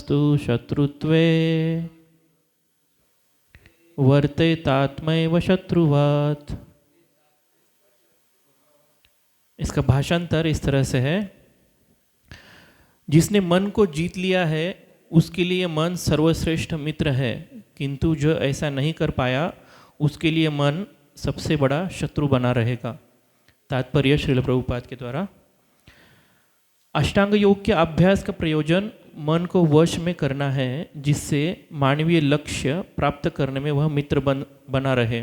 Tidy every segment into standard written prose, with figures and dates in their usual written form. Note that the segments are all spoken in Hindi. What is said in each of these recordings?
मनस्तु शत्रुत्वे वर्तेतात्मैव शत्रुवात्। इसका भाषांतर इस तरह से है, जिसने मन को जीत लिया है उसके लिए मन सर्वश्रेष्ठ मित्र है, किंतु जो ऐसा नहीं कर पाया उसके लिए मन सबसे बड़ा शत्रु बना रहेगा। तात्पर्य श्रील प्रभुपाद के द्वारा। अष्टांग योग के अभ्यास का प्रयोजन मन को वश में करना है, जिससे मानवीय लक्ष्य प्राप्त करने में वह मित्र बना रहे।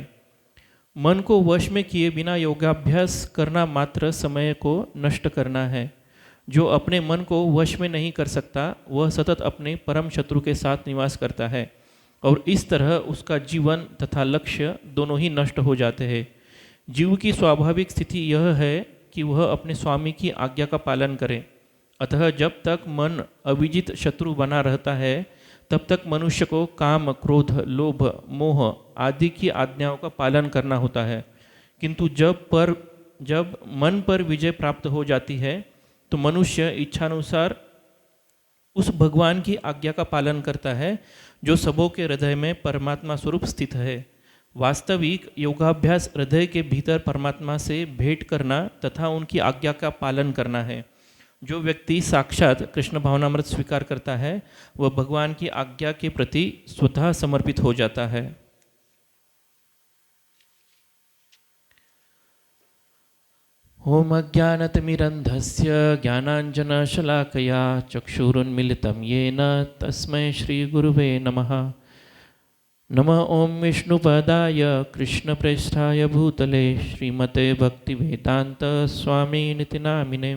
मन को वश में किए बिना योगाभ्यास करना मात्र समय को नष्ट करना है। जो अपने मन को वश में नहीं कर सकता वह सतत अपने परम शत्रु के साथ निवास करता है और इस तरह उसका जीवन तथा लक्ष्य दोनों ही नष्ट हो जाते हैं। जीव की स्वाभाविक स्थिति यह है कि वह अपने स्वामी की आज्ञा का पालन करे। अतः जब तक मन अविजित शत्रु बना रहता है तब तक मनुष्य को काम, क्रोध, लोभ, मोह आदि की आज्ञाओं का पालन करना होता है। किंतु जब मन पर विजय प्राप्त हो जाती है तो मनुष्य इच्छानुसार उस भगवान की आज्ञा का पालन करता है जो सबों के हृदय में परमात्मा स्वरूप स्थित है। वास्तविक योगाभ्यास हृदय के भीतर परमात्मा से भेंट करना तथा उनकी आज्ञा का पालन करना है। जो व्यक्ति साक्षात कृष्ण भावनामृत स्वीकार करता है वह भगवान की आज्ञा के प्रति स्वतः समर्पित हो जाता है। ओम अज्ञानतिमिरन्धस्य ज्ञानाञ्जनशलाकया चक्षुरुन्मिलितं येन तस्मै श्रीगुरुवे नमः। नमः ओं विष्णुपदाय कृष्णप्रेष्ठाय भूतले श्रीमते भक्तिवेदांत स्वामिनिति नामिने।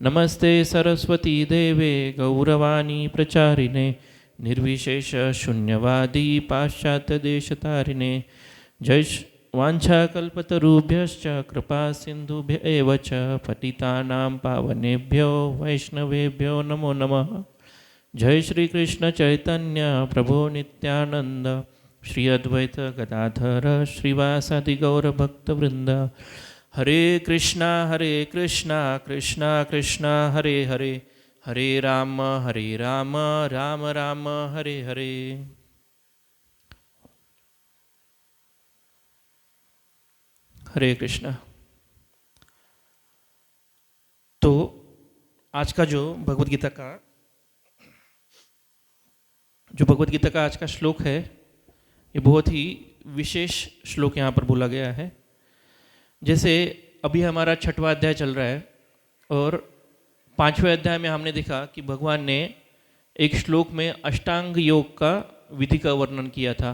नमस्ते सरस्वती देवे गौरवाणी प्रचारिणे निर्विशेष शून्यवादी पाश्चात्यदेशतारिणे। जय वाञ्छाकल्पतरुभ्यश्च कृपा सिन्धुभ्य एव च पतितानां पावनेभ्यो वैष्णवेभ्यो नमो नमः। जय श्री कृष्ण चैतन्य प्रभो नित्यानंद श्री अद्वैत गदाधर श्रीवासादि गौर भक्तवृंद। हरे कृष्णा कृष्णा कृष्णा हरे हरे, हरे राम राम राम हरे हरे। हरे कृष्णा। तो आज का जो भगवद गीता का आज का श्लोक है ये बहुत ही विशेष श्लोक यहाँ पर बोला गया है। जैसे अभी हमारा 6वां अध्याय चल रहा है और 5वें अध्याय में हमने देखा कि भगवान ने एक श्लोक में अष्टांग योग का विधि का वर्णन किया था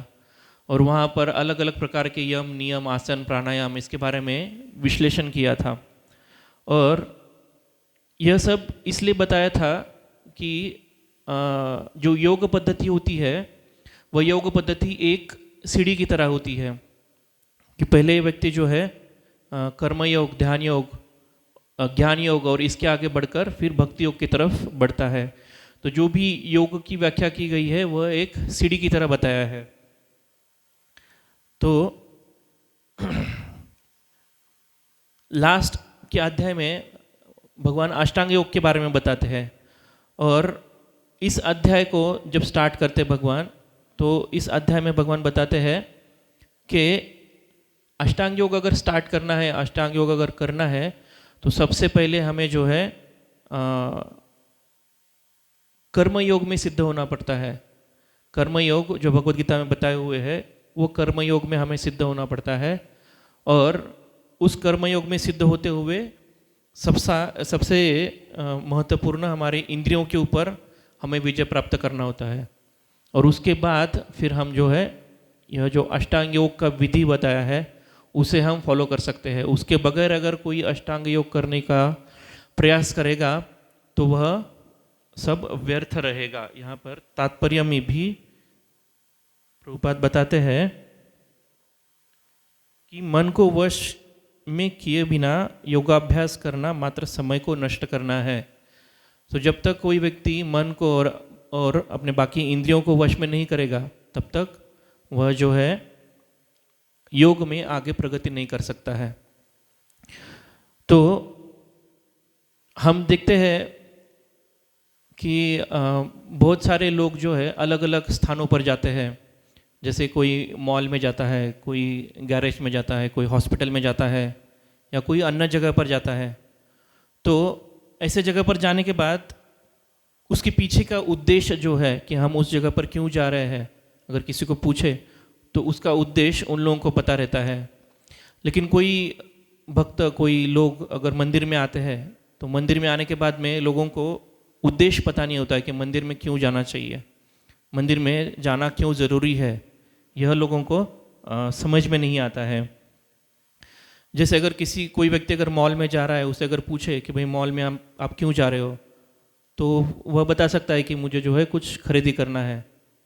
और वहाँ पर अलग अलग प्रकार के यम, नियम, आसन, प्राणायाम इसके बारे में विश्लेषण किया था। और यह सब इसलिए बताया था कि जो योग पद्धति होती है वह योग पद्धति एक सीढ़ी की तरह होती है कि पहले व्यक्ति जो है कर्म योग, ध्यान योग, ज्ञान योग और इसके आगे बढ़कर फिर भक्ति योग की तरफ बढ़ता है। तो जो भी योग की व्याख्या की गई है वह एक सीढ़ी की तरह बताया है। तो लास्ट के अध्याय में भगवान अष्टांग योग के बारे में बताते हैं और इस अध्याय को जब स्टार्ट करते भगवान तो इस अध्याय में भगवान बताते हैं कि अष्टांग योग अगर स्टार्ट करना है, अष्टांग योग अगर करना है तो सबसे पहले हमें जो है कर्म योग में सिद्ध होना पड़ता है। कर्म योग जो भगवद गीता में बताए हुए हैं वो कर्म योग में हमें सिद्ध होना पड़ता है और उस कर्म योग में सिद्ध होते हुए सबसे महत्वपूर्ण हमारे इंद्रियों के ऊपर हमें विजय प्राप्त करना होता है। और उसके बाद फिर हम जो है यह जो अष्टांग योग का विधि बताया है उसे हम फॉलो कर सकते हैं। उसके बगैर अगर कोई अष्टांग योग करने का प्रयास करेगा तो वह सब व्यर्थ रहेगा। यहाँ पर तात्पर्य में भी प्रभुपाद बताते हैं कि मन को वश में किए बिना योगाभ्यास करना मात्र समय को नष्ट करना है। तो जब तक कोई व्यक्ति मन को और अपने बाकी इंद्रियों को वश में नहीं करेगा तब तक वह जो है योग में आगे प्रगति नहीं कर सकता है। तो हम देखते हैं कि बहुत सारे लोग जो है अलग अलग स्थानों पर जाते हैं। जैसे कोई मॉल में जाता है, कोई गैरेज में जाता है, कोई हॉस्पिटल में जाता है, या कोई अन्य जगह पर जाता है। तो ऐसे जगह पर जाने के बाद उसके पीछे का उद्देश्य जो है कि हम उस जगह पर क्यों जा रहे हैं, अगर किसी को पूछे तो उसका उद्देश्य उन लोगों को पता रहता है। लेकिन कोई भक्त, कोई लोग अगर मंदिर में आते हैं तो मंदिर में आने के बाद में लोगों को उद्देश्य पता नहीं होता है कि मंदिर में क्यों जाना चाहिए, मंदिर में जाना क्यों ज़रूरी है, यह लोगों को समझ में नहीं आता है। जैसे अगर कोई व्यक्ति अगर मॉल में जा रहा है, उसे अगर पूछे कि भाई मॉल में आप क्यों जा रहे हो, तो वह बता सकता है कि मुझे जो है कुछ खरीदी करना है,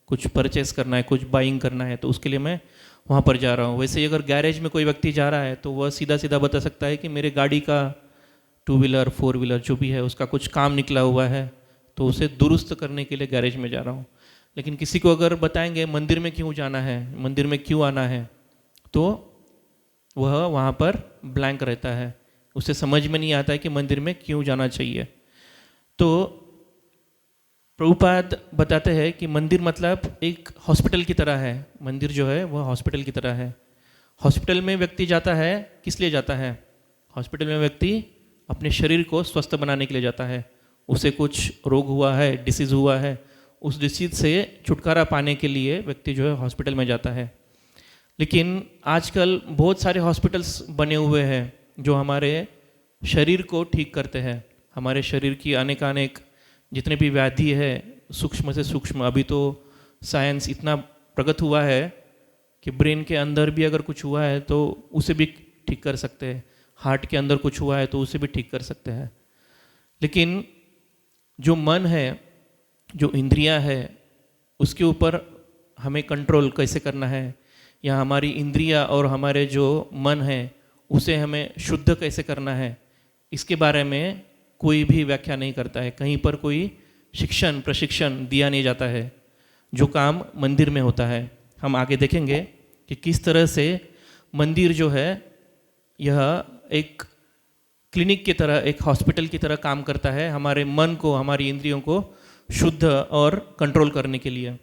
कुछ परचेस करना है, कुछ बाइंग करना है, तो उसके लिए मैं वहाँ पर जा रहा हूँ। वैसे ही अगर गैरेज में कोई व्यक्ति जा रहा है तो वह सीधा सीधा बता सकता है कि मेरे गाड़ी का 2 व्हीलर 4 व्हीलर जो भी है उसका कुछ काम निकला हुआ है, तो उसे दुरुस्त करने के लिए गैरेज में जा रहा हूँ। लेकिन किसी को अगर बताएंगे मंदिर में क्यों जाना है, मंदिर में क्यों आना है, तो वह वहाँ पर ब्लैंक रहता है, उसे समझ में नहीं आता है कि मंदिर में क्यों जाना चाहिए। तो प्रभुपाद बताते हैं कि मंदिर मतलब एक हॉस्पिटल की तरह है। मंदिर जो है वह हॉस्पिटल की तरह है। हॉस्पिटल में व्यक्ति जाता है, किस लिए जाता है? हॉस्पिटल में व्यक्ति अपने शरीर को स्वस्थ बनाने के लिए जाता है। उसे कुछ रोग हुआ है, डिसीज़ हुआ है, उस डिसीज़ से छुटकारा पाने के लिए व्यक्ति जो है हॉस्पिटल में जाता है। लेकिन आजकल बहुत सारे हॉस्पिटल्स बने हुए हैं जो हमारे शरीर को ठीक करते हैं। हमारे शरीर की अनेकानेक जितने भी व्याधि है, सूक्ष्म से सूक्ष्म, अभी तो साइंस इतना प्रगत हुआ है कि ब्रेन के अंदर भी अगर कुछ हुआ है तो उसे भी ठीक कर सकते हैं, हार्ट के अंदर कुछ हुआ है तो उसे भी ठीक कर सकते हैं। लेकिन जो मन है, जो इंद्रियां है, उसके ऊपर हमें कंट्रोल कैसे करना है, या हमारी इंद्रियां और हमारे जो मन है उसे हमें शुद्ध कैसे करना है, इसके बारे में कोई भी व्याख्या नहीं करता है। कहीं पर कोई प्रशिक्षण दिया नहीं जाता है। जो काम मंदिर में होता है, हम आगे देखेंगे कि किस तरह से मंदिर जो है यह एक क्लिनिक की तरह, एक हॉस्पिटल की तरह काम करता है हमारे मन को, हमारी इंद्रियों को शुद्ध और कंट्रोल करने के लिए।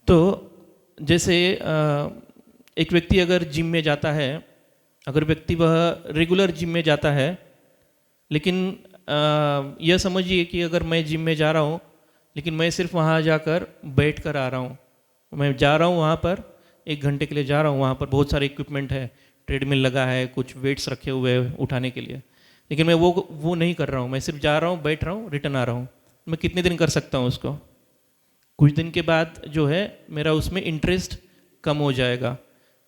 तो जैसे एक व्यक्ति अगर जिम में जाता है, अगर व्यक्ति वह रेगुलर जिम में जाता है, लेकिन यह समझिए कि अगर मैं जिम में जा रहा हूँ लेकिन मैं सिर्फ वहाँ जाकर बैठ कर आ रहा हूँ, मैं जा रहा हूँ वहाँ पर 1 घंटे के लिए जा रहा हूँ, वहाँ पर बहुत सारे इक्विपमेंट है, ट्रेडमिल लगा है, कुछ वेट्स रखे हुए हैं उठाने के लिए, लेकिन मैं वो नहीं कर रहा हूँ, मैं सिर्फ जा रहा हूँ, बैठ रहा हूँ, रिटर्न आ रहा हूँ। मैं कितने दिन कर सकता हूँ उसको? कुछ दिन के बाद जो है मेरा उसमें इंटरेस्ट कम हो जाएगा।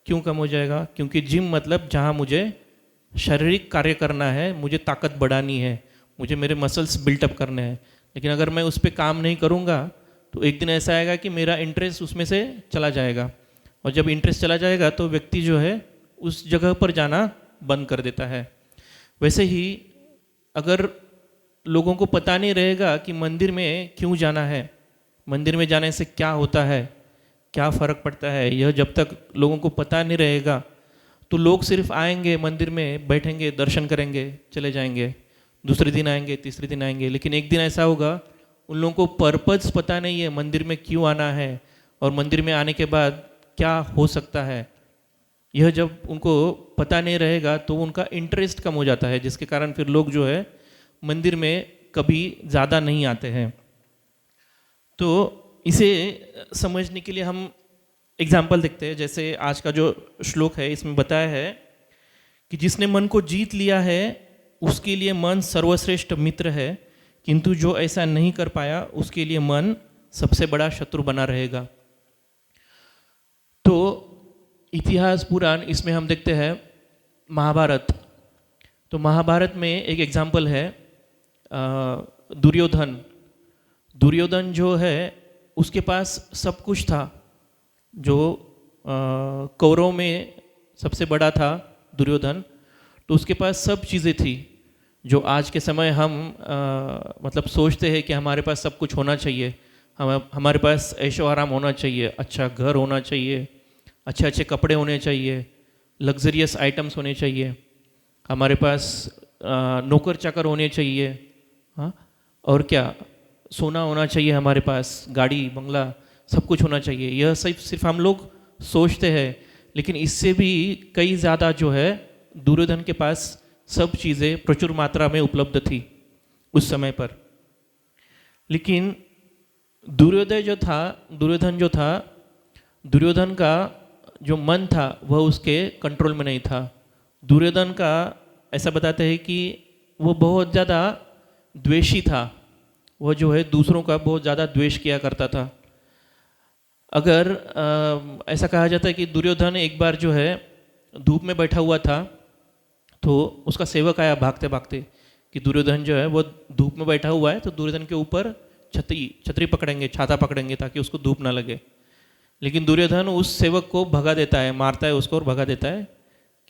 क्यों कम हो जाएगा? क्योंकि जिम मतलब जहाँ मुझे शारीरिक कार्य करना है, मुझे ताकत बढ़ानी है, मुझे मेरे मसल्स बिल्टअप करने हैं। लेकिन अगर मैं उस पर काम नहीं करूँगा तो एक दिन ऐसा आएगा कि मेरा इंटरेस्ट उसमें से चला जाएगा, और जब इंटरेस्ट चला जाएगा तो व्यक्ति जो है उस जगह पर जाना बंद कर देता है। वैसे ही अगर लोगों को पता नहीं रहेगा कि मंदिर में क्यों जाना है, मंदिर में जाने से क्या होता है, क्या फ़र्क पड़ता है, यह जब तक लोगों को पता नहीं रहेगा तो लोग सिर्फ आएंगे, मंदिर में बैठेंगे, दर्शन करेंगे, चले जाएंगे, दूसरे दिन आएंगे, तीसरे दिन आएंगे। लेकिन एक दिन ऐसा होगा उन लोगों को पर्पज़ पता नहीं है मंदिर में क्यों आना है और मंदिर में आने के बाद क्या हो सकता है। यह जब उनको पता नहीं रहेगा तो उनका इंटरेस्ट कम हो जाता है, जिसके कारण फिर लोग जो है मंदिर में कभी ज़्यादा नहीं आते हैं। तो इसे समझने के लिए हम एग्जाम्पल देखते हैं। जैसे आज का जो श्लोक है इसमें बताया है कि जिसने मन को जीत लिया है उसके लिए मन सर्वश्रेष्ठ मित्र है, किंतु जो ऐसा नहीं कर पाया उसके लिए मन सबसे बड़ा शत्रु बना रहेगा। तो इतिहास पुराण, इसमें हम देखते हैं महाभारत। तो महाभारत में एक एग्जाम्पल है दुर्योधन। दुर्योधन जो है उसके पास सब कुछ था, जो कौरव में सबसे बड़ा था दुर्योधन, तो उसके पास सब चीज़ें थी जो आज के समय हम मतलब सोचते हैं कि हमारे पास सब कुछ होना चाहिए। हमारे पास ऐशो आराम होना चाहिए, अच्छा घर होना चाहिए, अच्छे अच्छे कपड़े होने चाहिए, लग्जरियस आइटम्स होने चाहिए, हमारे पास नौकर चाकर होने चाहिए, हाँ, और क्या, सोना होना चाहिए हमारे पास, गाड़ी बंगला सब कुछ होना चाहिए, यह सिर्फ हम लोग सोचते हैं। लेकिन इससे भी कई ज़्यादा जो है दुर्योधन के पास सब चीज़ें प्रचुर मात्रा में उपलब्ध थी उस समय पर। लेकिन दुर्योधन का जो मन था वह उसके कंट्रोल में नहीं था। दुर्योधन का ऐसा बताते हैं कि वो बहुत ज़्यादा द्वेषी था, वह जो है दूसरों का बहुत ज़्यादा द्वेष किया करता था। अगर ऐसा कहा जाता है कि दुर्योधन एक बार जो है धूप में बैठा हुआ था, तो उसका सेवक आया भागते भागते कि दुर्योधन जो है वो धूप में बैठा हुआ है, तो दुर्योधन के ऊपर छतरी पकड़ेंगे, छाता पकड़ेंगे ताकि उसको धूप ना लगे। लेकिन दुर्योधन उस सेवक को भगा देता है, मारता है उसको और भगा देता है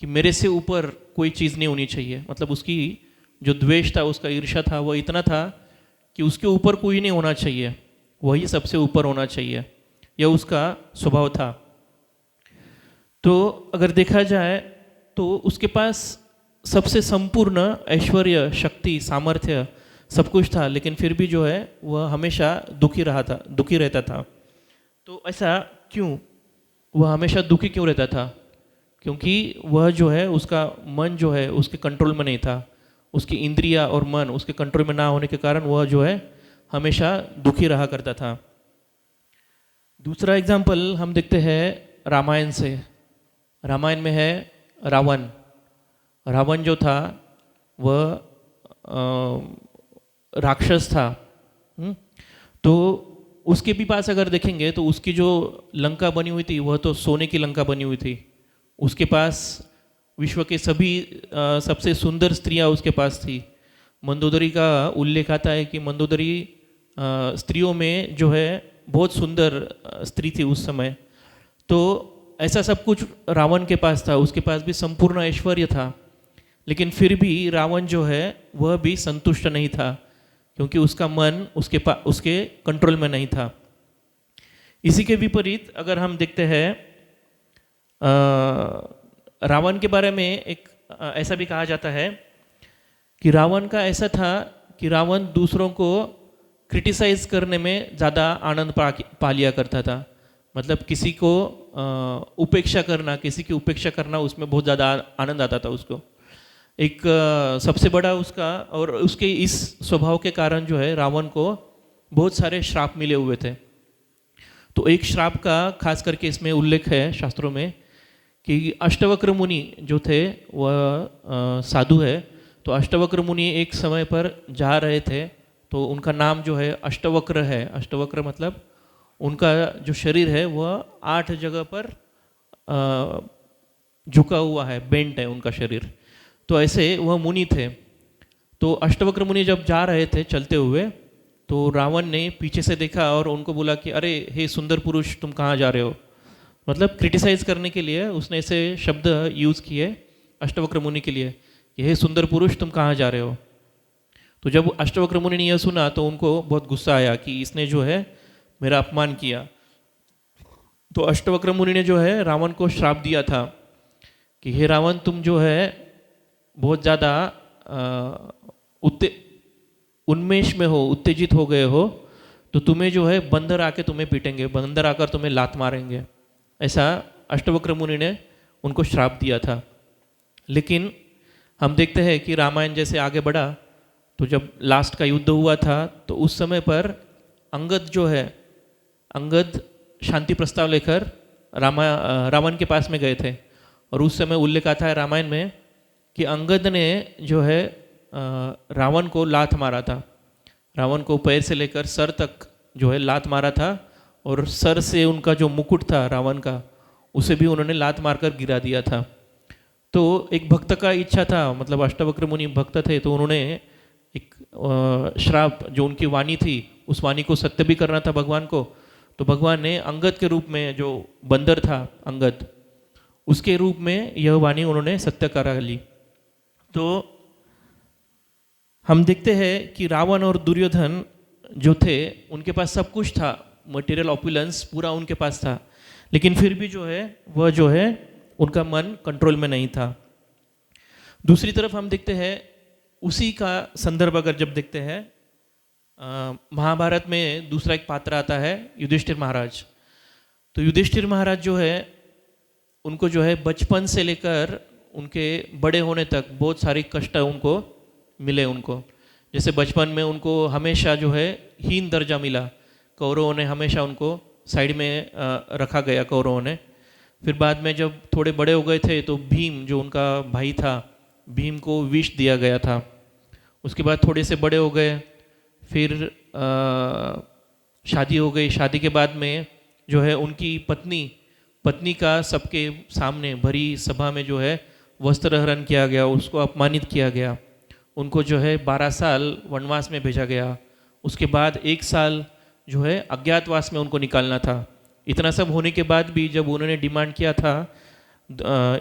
कि मेरे से ऊपर कोई चीज़ नहीं होनी चाहिए। मतलब उसकी जो द्वेष था, उसका ईर्ष्या था, वो इतना था कि उसके ऊपर कोई नहीं होना चाहिए, वही सबसे ऊपर होना चाहिए, यह उसका स्वभाव था। तो अगर देखा जाए तो उसके पास सबसे संपूर्ण ऐश्वर्य, शक्ति, सामर्थ्य सब कुछ था, लेकिन फिर भी जो है वह हमेशा दुखी रहता था। तो ऐसा क्यों, वह हमेशा दुखी क्यों रहता था? क्योंकि वह जो है उसका मन जो है उसके कंट्रोल में नहीं था, उसकी इंद्रिया और मन उसके कंट्रोल में ना होने के कारण वह जो है हमेशा दुखी रहा करता था। दूसरा एग्जाम्पल हम देखते हैं रामायण से। रामायण में है रावण। रावण जो था वह राक्षस था। तो उसके भी पास अगर देखेंगे तो उसकी जो लंका बनी हुई थी वह तो सोने की लंका बनी हुई थी। उसके पास विश्व के सभी सबसे सुंदर स्त्रियां उसके पास थी। मंदोदरी का उल्लेख आता है कि मंदोदरी स्त्रियों में जो है बहुत सुंदर स्त्री थी उस समय। तो ऐसा सब कुछ रावण के पास था, उसके पास भी संपूर्ण ऐश्वर्य था। लेकिन फिर भी रावण जो है वह भी संतुष्ट नहीं था, क्योंकि उसका मन उसके कंट्रोल में नहीं था। इसी के विपरीत अगर हम देखते हैं रावण के बारे में, एक ऐसा भी कहा जाता है कि रावण का ऐसा था कि रावण दूसरों को क्रिटिसाइज करने में ज़्यादा आनंद पा लिया करता था। मतलब किसी को किसी की उपेक्षा करना उसमें बहुत ज़्यादा आनंद आता था उसको। एक सबसे बड़ा उसका, और उसके इस स्वभाव के कारण जो है रावण को बहुत सारे श्राप मिले हुए थे। तो एक श्राप का खास करके इसमें उल्लेख है शास्त्रों में कि अष्टवक्र मुनि जो थे वह साधु है। तो अष्टवक्र मुनि एक समय पर जा रहे थे, तो उनका नाम जो है अष्टवक्र है। अष्टवक्र मतलब उनका जो शरीर है वह 8 जगह पर झुका हुआ है, बेंट है उनका शरीर। तो ऐसे वह मुनि थे। तो अष्टवक्र मुनि जब जा रहे थे चलते हुए, तो रावण ने पीछे से देखा और उनको बोला कि अरे हे सुंदर पुरुष, तुम कहाँ जा रहे हो। मतलब क्रिटिसाइज करने के लिए उसने ऐसे शब्द यूज़ किए अष्टवक्र मुनि के लिए कि हे सुंदर पुरुष, तुम कहाँ जा रहे हो। तो जब अष्टवक्र मुनि ने यह सुना तो उनको बहुत गुस्सा आया कि इसने जो है मेरा अपमान किया। तो अष्टवक्र मुनि ने जो है रावण को श्राप दिया था कि हे रावण, तुम जो है बहुत ज़्यादा उन्मेष में हो, उत्तेजित हो गए हो, तो तुम्हें जो है बंदर आके तुम्हें पीटेंगे, बंदर आकर तुम्हें लात मारेंगे। ऐसा अष्टवक्र मुनि ने उनको श्राप दिया था। लेकिन हम देखते हैं कि रामायण जैसे आगे बढ़ा, तो जब लास्ट का युद्ध हुआ था तो उस समय पर अंगद जो है, अंगद शांति प्रस्ताव लेकर रावण के पास में गए थे। और उस समय उल्लेख आता है रामायण में कि अंगद ने जो है रावण को लात मारा था। रावण को पैर से लेकर सर तक जो है लात मारा था, और सर से उनका जो मुकुट था रावण का, उसे भी उन्होंने लात मारकर गिरा दिया था। तो एक भक्त का इच्छा था, मतलब अष्टवक्र मुनि भक्त थे, तो उन्होंने एक श्राप, जो उनकी वाणी थी उस वाणी को सत्य भी करना था भगवान को। तो भगवान ने अंगद के रूप में, जो बंदर था अंगद, उसके रूप में यह वाणी उन्होंने सत्य करा ली। तो हम देखते हैं कि रावण और दुर्योधन जो थे उनके पास सब कुछ था, मटेरियल ऑपुलेंस पूरा उनके पास था, लेकिन फिर भी जो है वह जो है उनका मन कंट्रोल में नहीं था। दूसरी तरफ हम देखते हैं, उसी का संदर्भ अगर जब देखते हैं महाभारत में दूसरा एक पात्र आता है युधिष्ठिर महाराज। तो युधिष्ठिर महाराज जो है उनको जो है बचपन से लेकर उनके बड़े होने तक बहुत सारी कष्ट उनको मिले उनको। जैसे बचपन में उनको हमेशा जो है हीन दर्जा मिला, कौरवों ने हमेशा उनको साइड में रखा गया कौरवों ने। फिर बाद में जब थोड़े बड़े हो गए थे तो भीम जो उनका भाई था, भीम को विष दिया गया था। उसके बाद थोड़े से बड़े हो गए, फिर शादी हो गई। शादी के बाद में जो है उनकी पत्नी का सबके सामने भरी सभा में जो है वस्त्र हरण किया गया, उसको अपमानित किया गया। उनको जो है 12 साल वनवास में भेजा गया। उसके बाद 1 साल जो है अज्ञातवास में उनको निकालना था। इतना सब होने के बाद भी जब उन्होंने डिमांड किया था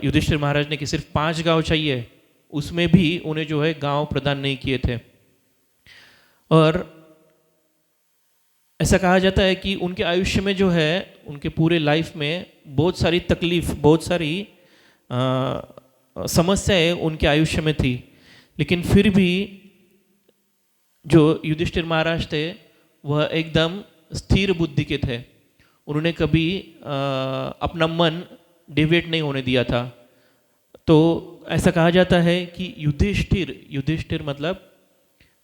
युधिष्ठिर महाराज ने कि सिर्फ 5 गांव चाहिए, उसमें भी उन्हें जो है गांव प्रदान नहीं किए थे। और ऐसा कहा जाता है कि उनके आयुष्य में जो है उनके पूरे लाइफ में बहुत सारी तकलीफ, बहुत सारी समस्याएं उनके आयुष्य में थी। लेकिन फिर भी जो युधिष्ठिर महाराज थे वह एकदम स्थिर बुद्धि के थे। उन्होंने कभी अपना मन डिवेट नहीं होने दिया था। तो ऐसा कहा जाता है कि युधिष्ठिर मतलब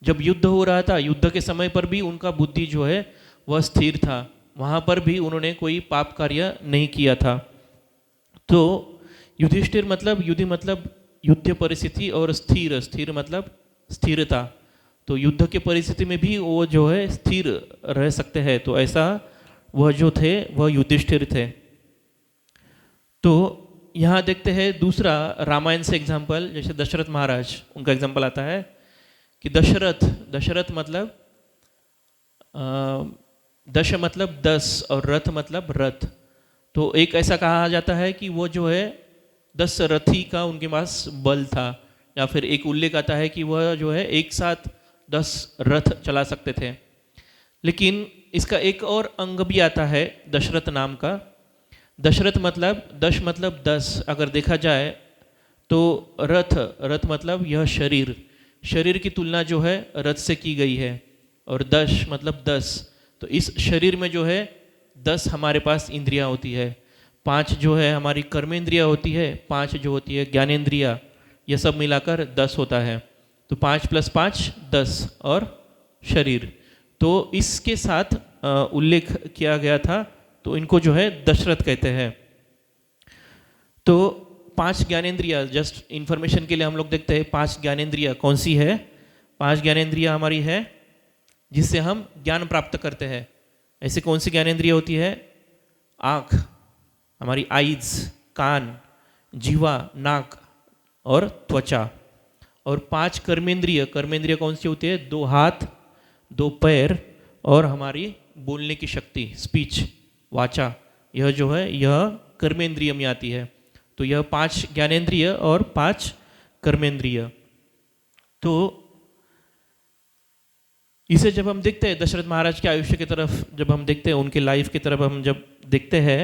जब युद्ध हो रहा था, युद्ध के समय पर भी उनका बुद्धि जो है वह स्थिर था। वहाँ पर भी उन्होंने कोई पाप कार्य नहीं किया था। तो युधिष्ठिर मतलब युद्ध परिस्थिति, और स्थिर मतलब स्थिरता। तो युद्ध के परिस्थिति में भी वो जो है स्थिर रह सकते हैं। तो ऐसा वह जो थे वह युधिष्ठिर थे। तो यहाँ देखते हैं दूसरा रामायण से एग्जाम्पल, जैसे दशरथ महाराज, उनका एग्जाम्पल आता है कि दशरथ मतलब दश मतलब 10 और रथ मतलब रथ। तो एक ऐसा कहा जाता है कि वो जो है 10 रथी का उनके पास बल था, या फिर एक उल्लेख आता है कि वह जो है एक साथ 10 रथ चला सकते थे। लेकिन इसका एक और अंग भी आता है दशरथ नाम का। दशरथ मतलब 10 अगर देखा जाए तो रथ मतलब यह शरीर की तुलना जो है रथ से की गई है। और 10 मतलब 10, तो इस शरीर में जो है 10 हमारे पास इंद्रियां होती है। 5 जो है हमारी कर्मेंद्रिया होती है, 5 जो होती है ज्ञानेंद्रिया, यह सब मिलाकर 10 होता है। तो 5 + 5 10 और शरीर। तो इसके साथ उल्लेख किया गया था, तो इनको जो है दशरथ कहते हैं। तो 5 ज्ञानेंद्रिया, जस्ट इंफॉर्मेशन के लिए हम लोग देखते हैं 5 ज्ञानेंद्रिया कौन सी है। 5 ज्ञानेंद्रिया हमारी है जिससे हम ज्ञान प्राप्त करते हैं। ऐसे कौन सी ज्ञानेंद्रिय होती है? आँख, हमारी आईज, कान, जीवा, नाक और त्वचा। और 5 कर्मेंद्रिय कौन सी होती है? 2 हाथ, 2 पैर और हमारी बोलने की शक्ति, स्पीच, वाचा। यह जो है यह कर्मेंद्रिय में आती है। तो यह 5 ज्ञानेंद्रिय और 5 कर्मेंद्रिय। तो इसे जब हम देखते हैं दशरथ महाराज के आयुष्य की तरफ, जब हम देखते हैं उनके लाइफ की तरफ हम जब देखते हैं,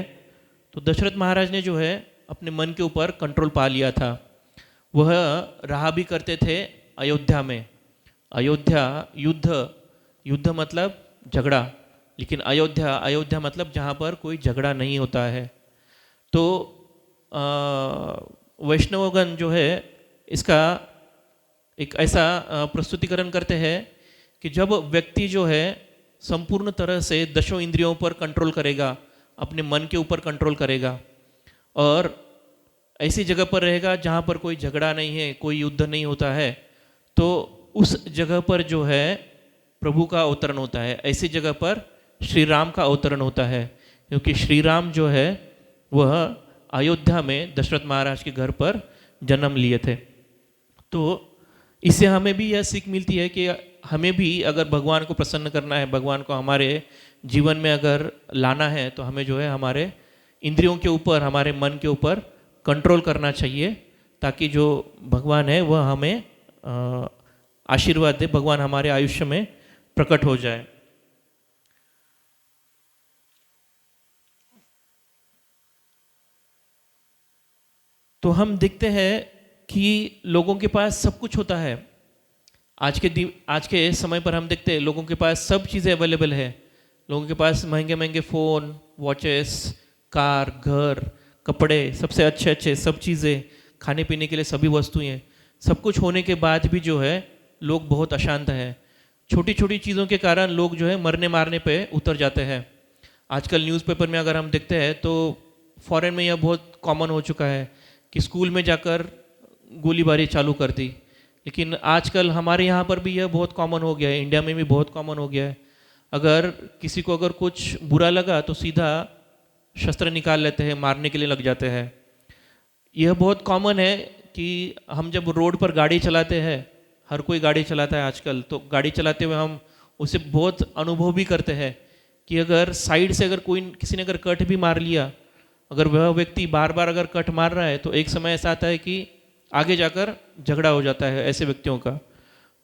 तो दशरथ महाराज ने जो है अपने मन के ऊपर कंट्रोल पा लिया था। वह रहा भी करते थे अयोध्या में। अयोध्या युद्ध मतलब झगड़ा, लेकिन अयोध्या मतलब जहाँ पर कोई झगड़ा नहीं होता है। तो वैष्णवगण जो है इसका एक ऐसा प्रस्तुतिकरण करते हैं कि जब व्यक्ति जो है संपूर्ण तरह से 10 इंद्रियों पर कंट्रोल करेगा, अपने मन के ऊपर कंट्रोल करेगा, और ऐसी जगह पर रहेगा जहाँ पर कोई झगड़ा नहीं है, कोई युद्ध नहीं होता है, तो उस जगह पर जो है प्रभु का अवतरण होता है। ऐसी जगह पर श्री राम का अवतरण होता है, क्योंकि श्री राम जो है वह अयोध्या में दशरथ महाराज के घर पर जन्म लिए थे। तो इससे हमें भी यह सीख मिलती है कि हमें भी अगर भगवान को प्रसन्न करना है, भगवान को हमारे जीवन में अगर लाना है, तो हमें जो है हमारे इंद्रियों के ऊपर, हमारे मन के ऊपर कंट्रोल करना चाहिए, ताकि जो भगवान है वह हमें आशीर्वाद दे, भगवान हमारे आयुष्य में प्रकट हो जाए। तो हम देखते हैं कि लोगों के पास सब कुछ होता है, आज के समय पर हम देखते हैं लोगों के पास सब चीज़ें अवेलेबल है। लोगों के पास महंगे महंगे फ़ोन, वॉचेस, कार, घर, कपड़े, सबसे अच्छे अच्छे सब चीज़ें, खाने पीने के लिए सभी वस्तुएं, सब कुछ होने के बाद भी जो है लोग बहुत अशांत हैं। छोटी छोटी चीज़ों के कारण लोग जो है मरने मारने पे उतर जाते हैं। आजकल न्यूज़पेपर में अगर हम देखते हैं तो फॉरेन में यह बहुत कॉमन हो चुका है कि स्कूल में जाकर गोलीबारी चालू कर दी। लेकिन आजकल हमारे यहाँ पर भी यह बहुत कॉमन हो गया है, इंडिया में भी बहुत कॉमन हो गया है। अगर किसी को अगर कुछ बुरा लगा तो सीधा शस्त्र निकाल लेते हैं, मारने के लिए लग जाते हैं। यह बहुत कॉमन है कि हम जब रोड पर गाड़ी चलाते हैं, हर कोई गाड़ी चलाता है आजकल, तो गाड़ी चलाते हुए हम उसे बहुत अनुभव भी करते हैं कि अगर साइड से अगर कोई किसी ने अगर कट भी मार लिया, अगर वह व्यक्ति बार बार अगर कट मार रहा है तो एक समय ऐसा आता है कि आगे जाकर झगड़ा हो जाता है ऐसे व्यक्तियों का।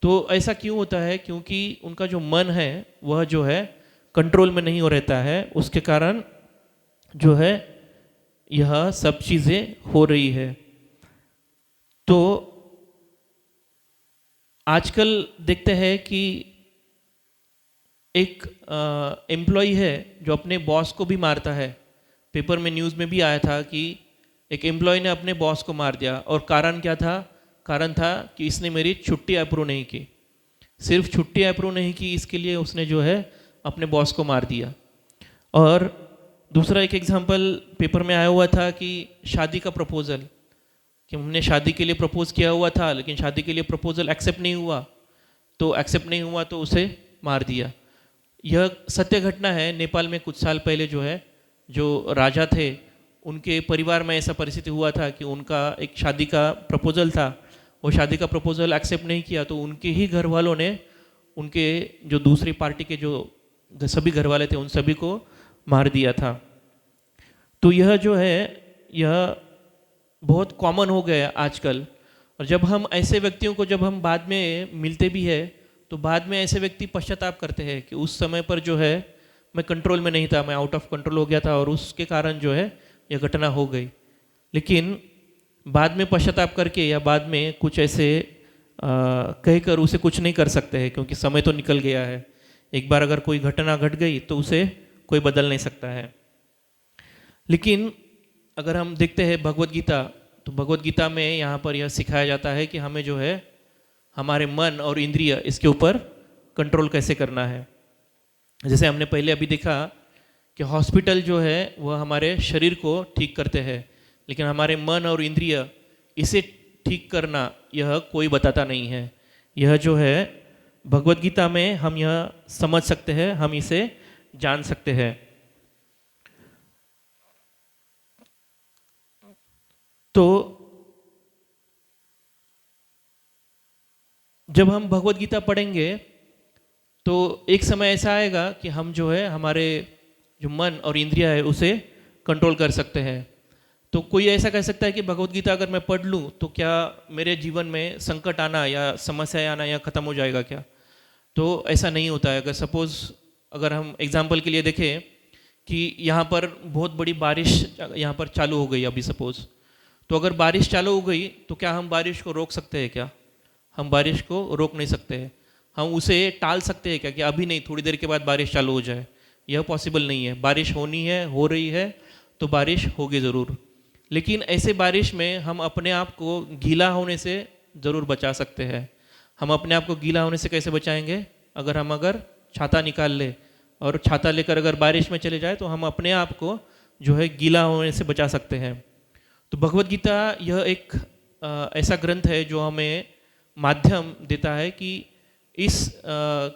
तो ऐसा क्यों होता है? क्योंकि उनका जो मन है वह जो है कंट्रोल में नहीं हो रहता है, उसके कारण जो है यह सब चीज़ें हो रही है। तो आजकल देखते हैं कि एक एम्प्लॉय है जो अपने बॉस को भी मारता है। पेपर में न्यूज़ में भी आया था कि एक एम्प्लॉय ने अपने बॉस को मार दिया, और कारण क्या था? कारण था कि इसने मेरी छुट्टी अप्रूव नहीं की। सिर्फ छुट्टी अप्रूव नहीं की, इसके लिए उसने जो है अपने बॉस को मार दिया। और दूसरा एक एग्जांपल पेपर में आया हुआ था कि शादी का प्रपोज़ल, कि हमने शादी के लिए प्रपोज़ किया हुआ था लेकिन शादी के लिए प्रपोज़ल एक्सेप्ट नहीं हुआ, तो एक्सेप्ट नहीं हुआ तो उसे मार दिया। यह सत्य घटना है। नेपाल में कुछ साल पहले जो है, जो राजा थे, उनके परिवार में ऐसा परिस्थिति हुआ था कि उनका एक शादी का प्रपोज़ल था, वो शादी का प्रपोज़ल एक्सेप्ट नहीं किया, तो उनके ही घर वालों ने उनके जो दूसरी पार्टी के जो सभी घर वाले थे उन सभी को मार दिया था। तो यह जो है यह बहुत कॉमन हो गया आजकल। और जब हम ऐसे व्यक्तियों को जब हम बाद में मिलते भी है तो बाद में ऐसे व्यक्ति पश्चाताप करते हैं कि उस समय पर जो है मैं कंट्रोल में नहीं था, मैं आउट ऑफ कंट्रोल हो गया था और उसके कारण जो है यह घटना हो गई। लेकिन बाद में पश्चाताप करके या बाद में कुछ ऐसे कहकर उसे कुछ नहीं कर सकते हैं, क्योंकि समय तो निकल गया है। एक बार अगर कोई घटना घट गई तो उसे कोई बदल नहीं सकता है। लेकिन अगर हम देखते हैं भगवत गीता, तो भगवत गीता में यहाँ पर यह सिखाया जाता है कि हमें जो है हमारे मन और इंद्रिय इसके ऊपर कंट्रोल कैसे करना है। जैसे हमने पहले अभी देखा कि हॉस्पिटल जो है वह हमारे शरीर को ठीक करते हैं, लेकिन हमारे मन और इंद्रिय इसे ठीक करना यह कोई बताता नहीं है। यह जो है भगवत गीता में हम यह समझ सकते हैं, हम इसे जान सकते हैं। तो जब हम भगवत गीता पढ़ेंगे तो एक समय ऐसा आएगा कि हम जो है हमारे जो मन और इंद्रिया है उसे कंट्रोल कर सकते हैं। तो कोई ऐसा कह सकता है कि भगवत गीता अगर मैं पढ़ लूँ तो क्या मेरे जीवन में संकट आना या समस्या आना या ख़त्म हो जाएगा क्या? तो ऐसा नहीं होता है। अगर सपोज़ अगर हम एग्जाम्पल के लिए देखें कि यहाँ पर बहुत बड़ी बारिश यहाँ पर चालू हो गई अभी सपोज़, तो अगर बारिश चालू हो गई तो क्या हम बारिश को रोक सकते हैं क्या? हम बारिश को रोक नहीं सकते हैं। हम उसे टाल सकते हैं क्या कि अभी नहीं, थोड़ी देर के बाद बारिश चालू हो जाए? यह पॉसिबल नहीं है। बारिश होनी है, हो रही है तो बारिश होगी ज़रूर। लेकिन ऐसे बारिश में हम अपने आप को गीला होने से ज़रूर बचा सकते हैं। हम अपने आप को गीला होने से कैसे बचाएंगे? अगर छाता निकाल ले और छाता लेकर अगर बारिश में चले जाए तो हम अपने आप को जो है गीला होने से बचा सकते हैं। तो भगवत गीता यह एक ऐसा ग्रंथ है जो हमें माध्यम देता है कि इस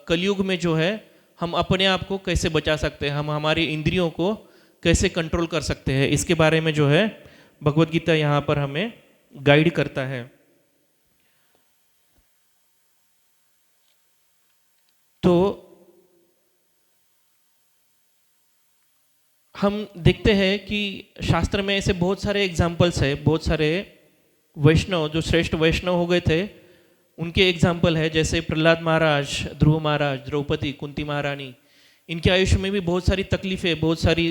कलयुग में जो है हम अपने आप को कैसे बचा सकते हैं, हम हमारी इंद्रियों को कैसे कंट्रोल कर सकते हैं, इसके बारे में जो है भगवत गीता यहाँ पर हमें गाइड करता है। तो हम देखते हैं कि शास्त्र में ऐसे बहुत सारे एग्जाम्पल्स है, बहुत सारे वैष्णव जो श्रेष्ठ वैष्णव हो गए थे उनके एग्जाम्पल है। जैसे प्रहलाद महाराज, ध्रुव महाराज, द्रौपदी, कुंती महारानी, इनके आयुष्य में भी बहुत सारी तकलीफें, बहुत सारी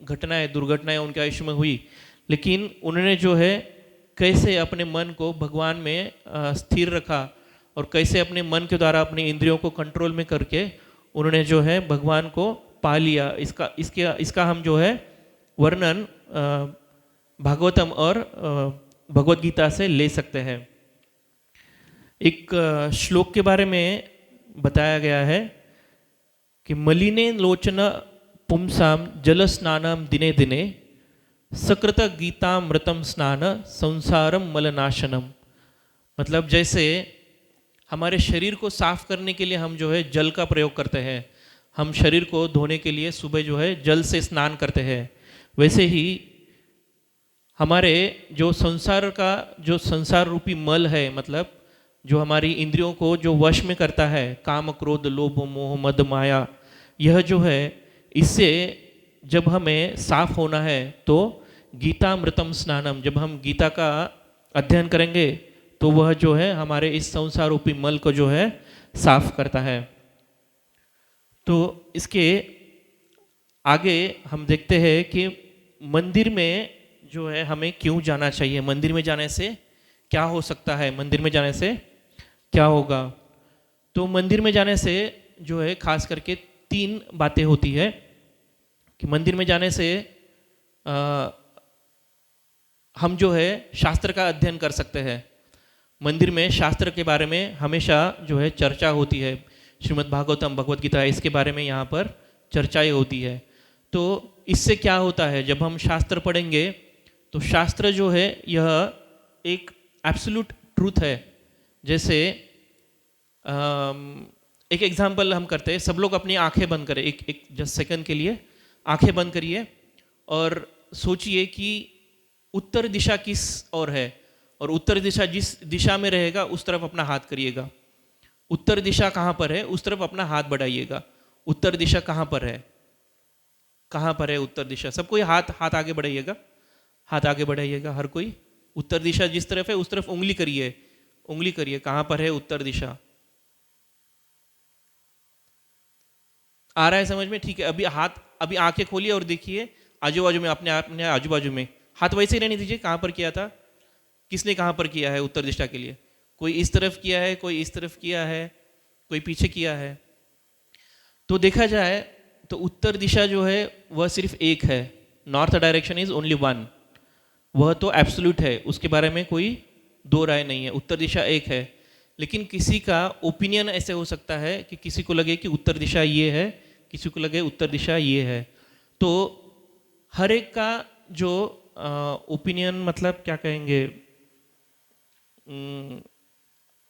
घटनाएं, दुर्घटनाएं उनके आयुष्य में हुई, लेकिन उन्होंने जो है कैसे अपने मन को भगवान में स्थिर रखा और कैसे अपने मन के द्वारा अपने इंद्रियों को कंट्रोल में करके उन्होंने जो है भगवान को पा लिया। इसका हम जो है वर्णन भागवतम और भगवत गीता से ले सकते हैं। एक श्लोक के बारे में बताया गया है कि मलिने लोचन पुंसाम जल स्नानम दिने दिने सकृत गीतामृतम स्नान संसारम मलनाशनम। मतलब जैसे हमारे शरीर को साफ करने के लिए हम जो है जल का प्रयोग करते हैं, हम शरीर को धोने के लिए सुबह जो है जल से स्नान करते हैं, वैसे ही हमारे जो संसार रूपी मल है, मतलब जो हमारी इंद्रियों को जो वश में करता है, काम क्रोध लोभ मोह मद माया, यह जो है इससे जब हमें साफ होना है तो गीतामृतम स्नानम, जब हम गीता का अध्ययन करेंगे तो वह जो है हमारे इस संसार रूपी मल को जो है साफ करता है। तो इसके आगे हम देखते हैं कि मंदिर में जो है हमें क्यों जाना चाहिए, मंदिर में जाने से क्या हो सकता है, मंदिर में जाने से क्या होगा। तो मंदिर में जाने से जो है खास करके 3 बातें होती है कि मंदिर में जाने से हम जो है शास्त्र का अध्ययन कर सकते हैं। मंदिर में शास्त्र के बारे में हमेशा जो है चर्चा होती है, श्रीमद् भागवतम भगवत गीता इसके बारे में यहाँ पर चर्चाएं होती है। तो इससे क्या होता है, जब हम शास्त्र पढ़ेंगे तो शास्त्र जो है यह एक एब्सोल्यूट ट्रूथ है। जैसे एक एग्जाम्पल हम करते हैं, सब लोग अपनी आंखें बंद करें, एक जस्ट सेकंड के लिए आंखें बंद करिए और सोचिए कि उत्तर दिशा किस ओर है, और उत्तर दिशा जिस दिशा में रहेगा उस तरफ अपना हाथ करिएगा। उत्तर दिशा कहाँ पर है उस तरफ अपना हाथ बढ़ाइएगा। उत्तर दिशा कहाँ पर है, कहाँ पर है उत्तर दिशा? सब कोई हाथ आगे बढ़ाइएगा, हाथ आगे बढ़ाइएगा हर कोई। उत्तर दिशा जिस तरफ है उस तरफ उंगली करिए, उंगली करिए, कहाँ पर है उत्तर दिशा? आ रहा है समझ में? ठीक है। अभी आंखें खोलिए और देखिए आजू बाजू में, अपने आजू बाजू में। हाथ वैसे ही रहने दीजिए। कहाँ पर किया था, किसने कहाँ पर किया है उत्तर दिशा के लिए? कोई इस तरफ किया है, कोई इस तरफ किया है, कोई पीछे किया है। तो देखा जाए तो उत्तर दिशा जो है वह सिर्फ एक है, north direction is only one, वह तो एब्सोल्यूट है, उसके बारे में कोई दो राय नहीं है, उत्तर दिशा एक है। लेकिन किसी का ओपिनियन ऐसे हो सकता है कि किसी को लगे कि उत्तर दिशा ये है, किसी को लगे उत्तर दिशा ये है। तो हर एक का जो ओपिनियन, मतलब क्या कहेंगे,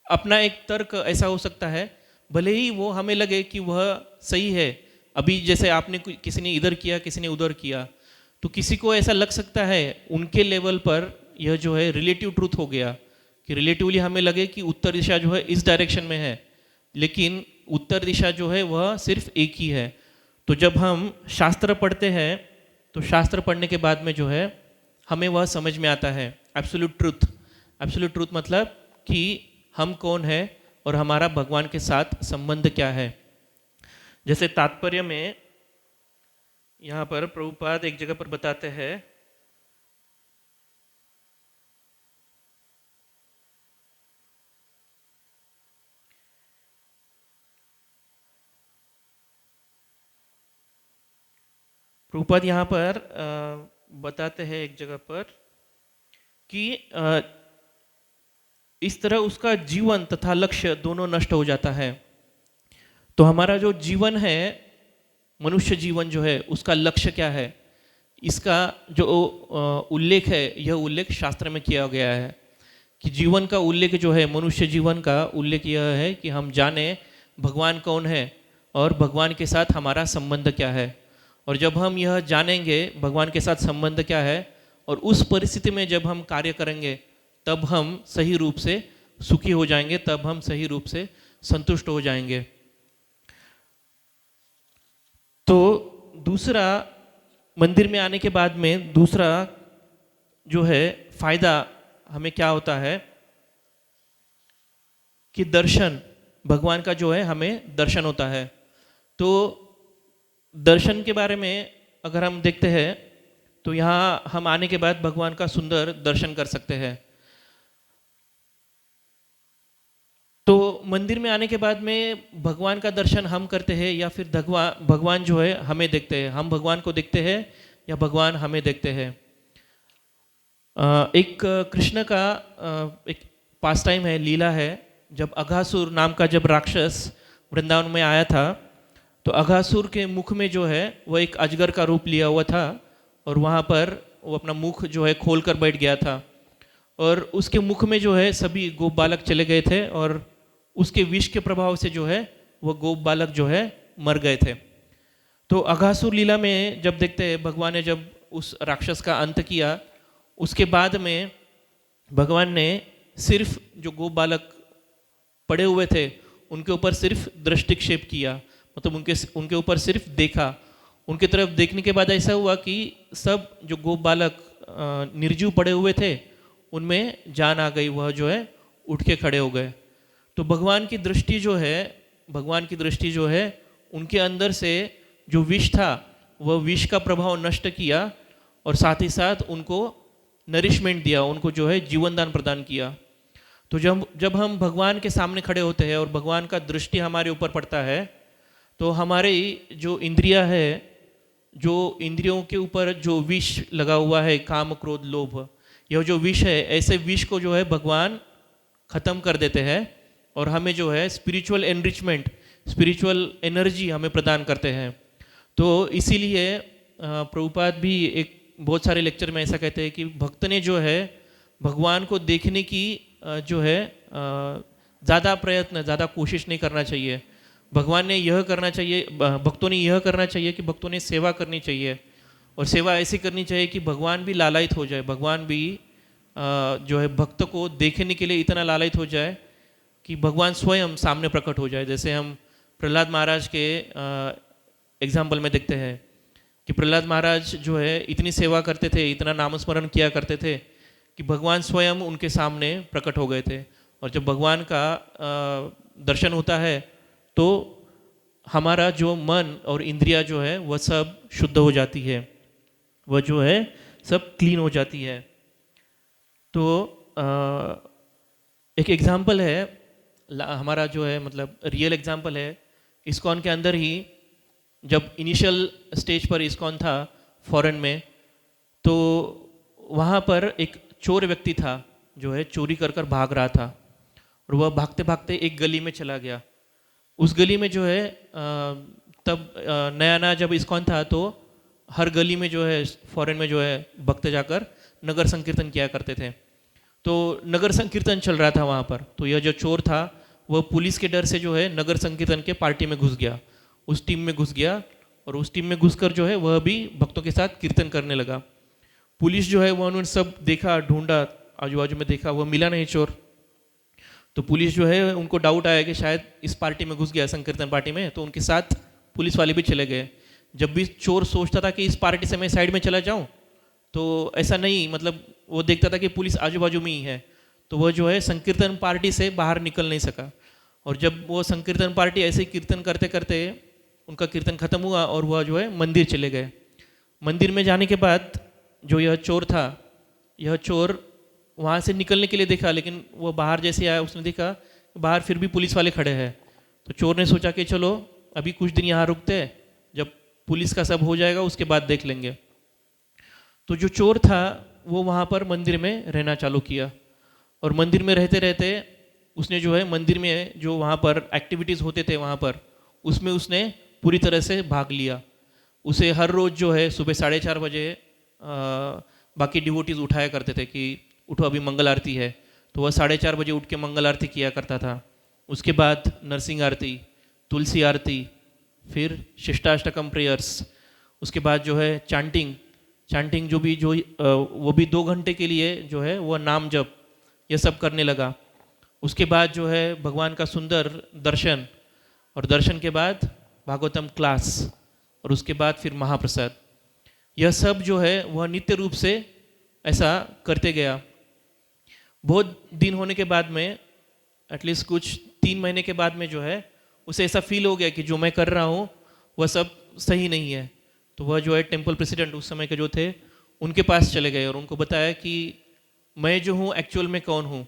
अपना एक तर्क ऐसा हो सकता है, भले ही वो हमें लगे कि वह सही है। अभी जैसे आपने किसी ने इधर किया, किसी ने उधर किया, तो किसी को ऐसा लग सकता है उनके लेवल पर यह जो है रिलेटिव ट्रूथ हो गया, कि रिलेटिवली हमें लगे कि उत्तर दिशा जो है इस डायरेक्शन में है, लेकिन उत्तर दिशा जो है वह सिर्फ एक ही है। तो जब हम शास्त्र पढ़ते हैं तो शास्त्र पढ़ने के बाद में जो है हमें वह समझ में आता है एब्सोल्यूट ट्रूथ। एब्सोल्यूट ट्रूथ मतलब कि हम कौन है और हमारा भगवान के साथ संबंध क्या है। जैसे तात्पर्य में यहाँ पर प्रभुपाद एक जगह पर बताते हैं, प्रभुपाद यहाँ पर बताते हैं एक जगह पर कि इस तरह उसका जीवन तथा लक्ष्य दोनों नष्ट हो जाता है। तो हमारा जो जीवन है, मनुष्य जीवन जो है, उसका लक्ष्य क्या है, इसका जो उल्लेख है, यह उल्लेख शास्त्र में किया गया है कि जीवन का उल्लेख जो है, मनुष्य जीवन का उल्लेख यह है कि हम जाने भगवान कौन है और भगवान के साथ हमारा संबंध क्या है। और जब हम यह जानेंगे भगवान के साथ संबंध क्या है, और उस परिस्थिति में जब हम कार्य करेंगे, तब हम सही रूप से सुखी हो जाएंगे, तब हम सही रूप से संतुष्ट हो जाएंगे। तो दूसरा, मंदिर में आने के बाद में दूसरा जो है फायदा हमें क्या होता है कि दर्शन, भगवान का जो है हमें दर्शन होता है। तो दर्शन के बारे में अगर हम देखते हैं तो यहाँ हम आने के बाद भगवान का सुंदर दर्शन कर सकते हैं। तो मंदिर में आने के बाद में भगवान का दर्शन हम करते हैं या फिर भगवान जो है हमें देखते हैं, हम भगवान को देखते हैं या भगवान हमें देखते हैं। एक कृष्ण का एक पास टाइम है, लीला है। जब अघासुर नाम का जब राक्षस वृंदावन में आया था, तो अघासुर के मुख में जो है वो एक अजगर का रूप लिया हुआ था, और वहाँ पर वो अपना मुख जो है खोल कर बैठ गया था, और उसके मुख में जो है सभी गोप बालक चले गए थे, और उसके विष के प्रभाव से जो है वह गोप बालक जो है मर गए थे। तो अघासुर लीला में जब देखते हैं भगवान ने जब उस राक्षस का अंत किया, उसके बाद में भगवान ने सिर्फ जो गोप बालक पड़े हुए थे उनके ऊपर सिर्फ दृष्टिक्षेप किया, मतलब उनके ऊपर सिर्फ देखा। उनके तरफ देखने के बाद ऐसा हुआ कि सब जो गोप बालक निर्जीव पड़े हुए थे उनमें जान आ गई, वह जो है उठ के खड़े हो गए। तो भगवान की दृष्टि जो है उनके अंदर से जो विष था वह विष का प्रभाव नष्ट किया, और साथ ही साथ उनको नरिशमेंट दिया, उनको जो है जीवन दान प्रदान किया। तो जब हम भगवान के सामने खड़े होते हैं और भगवान का दृष्टि हमारे ऊपर पड़ता है, तो हमारे जो इंद्रिया है, जो इंद्रियों के ऊपर जो विष लगा हुआ है, काम क्रोध लोभ, यह जो विष है, ऐसे विष को जो है भगवान ख़त्म कर देते हैं, और हमें जो है स्पिरिचुअल एनरिचमेंट, स्पिरिचुअल एनर्जी हमें प्रदान करते हैं। तो इसीलिए प्रभुपाद भी एक बहुत सारे लेक्चर में ऐसा कहते हैं कि भक्त ने जो है भगवान को देखने की जो है ज़्यादा प्रयत्न, ज़्यादा कोशिश नहीं करना चाहिए। भगवान ने यह करना चाहिए, भक्तों ने यह करना चाहिए कि भक्तों ने सेवा करनी चाहिए, और सेवा ऐसी करनी चाहिए कि भगवान भी लालायित हो जाए, भगवान भी जो है भक्त को देखने के लिए इतना लालायित हो जाए कि भगवान स्वयं सामने प्रकट हो जाए। जैसे हम प्रहलाद महाराज के एग्जाम्पल में देखते हैं कि प्रहलाद महाराज जो है इतनी सेवा करते थे, इतना नामस्मरण किया करते थे कि भगवान स्वयं उनके सामने प्रकट हो गए थे। और जब भगवान का दर्शन होता है तो हमारा जो मन और इंद्रिया जो है वह सब शुद्ध हो जाती है, वह जो है सब क्लीन हो जाती है। तो एक एग्जाम्पल है हमारा जो है, मतलब रियल एग्जाम्पल है, इस्कॉन के अंदर ही जब इनिशियल स्टेज पर इस्कॉन था फॉरेन में, तो वहाँ पर एक चोर व्यक्ति था जो है चोरी कर कर भाग रहा था, और वह भागते भागते एक गली में चला गया। उस गली में जो है तब नया नया जब इस्कॉन था, तो हर गली में जो है फॉरेन में जो है भक्त जाकर नगर संकीर्तन किया करते थे। तो नगर संकीर्तन चल रहा था वहाँ पर, तो यह जो चोर था वह पुलिस के डर से जो है नगर संकीर्तन के पार्टी में घुस गया, उस टीम में घुस गया, और उस टीम में घुसकर जो है वह भी भक्तों के साथ कीर्तन करने लगा। पुलिस जो है वह उन्होंने सब देखा, ढूंढा, आजू बाजू में देखा, वह मिला नहीं चोर। तो पुलिस जो है उनको डाउट आया कि शायद इस पार्टी में घुस गया, संकीर्तन पार्टी में, तो उनके साथ पुलिस वाले भी चले गए। जब भी चोर सोचता था कि इस पार्टी से मैं साइड में चला जाऊं, तो ऐसा नहीं, मतलब वो देखता था कि पुलिस आजू बाजू में ही है, तो वह जो है संकीर्तन पार्टी से बाहर निकल नहीं सका। और जब वो संकीर्तन पार्टी ऐसे ही कीर्तन करते करते उनका कीर्तन खत्म हुआ, और वह जो है मंदिर चले गए। मंदिर में जाने के बाद जो यह चोर था, यह चोर वहाँ से निकलने के लिए देखा, लेकिन वो बाहर जैसे आया उसने देखा बाहर फिर भी पुलिस वाले खड़े हैं। तो चोर ने सोचा कि चलो अभी कुछ दिन यहाँ रुकते हैं, जब पुलिस का सब हो जाएगा उसके बाद देख लेंगे। तो जो चोर था वो वहाँ पर मंदिर में रहना चालू किया, और मंदिर में रहते रहते उसने जो है मंदिर में जो वहाँ पर एक्टिविटीज़ होते थे वहाँ पर, उसमें उसने पूरी तरह से भाग लिया। उसे हर रोज़ जो है सुबह 4:30 बजे बाकी डिवोटीज़ उठाया करते थे कि उठो अभी मंगल आरती है, तो वह 4:30 बजे उठ के मंगल आरती किया करता था। उसके बाद नरसिंह आरती, तुलसी आरती, फिर शिष्टाष्टकम प्रेयर्स, उसके बाद जो है चांटिंग जो वो भी 2 घंटे के लिए जो है वह नाम जप, यह सब करने लगा। उसके बाद जो है भगवान का सुंदर दर्शन, और दर्शन के बाद भागवतम क्लास, और उसके बाद फिर महाप्रसाद, यह सब जो है वह नित्य रूप से ऐसा करते गया। बहुत दिन होने के बाद में, एटलीस्ट कुछ 3 महीने के बाद में जो है उसे ऐसा फील हो गया कि जो मैं कर रहा हूँ वह सब सही नहीं है। तो वह जो है टेम्पल प्रेसिडेंट उस समय के जो थे उनके पास चले गए, और उनको बताया कि मैं जो हूँ एक्चुअल में कौन हूँ,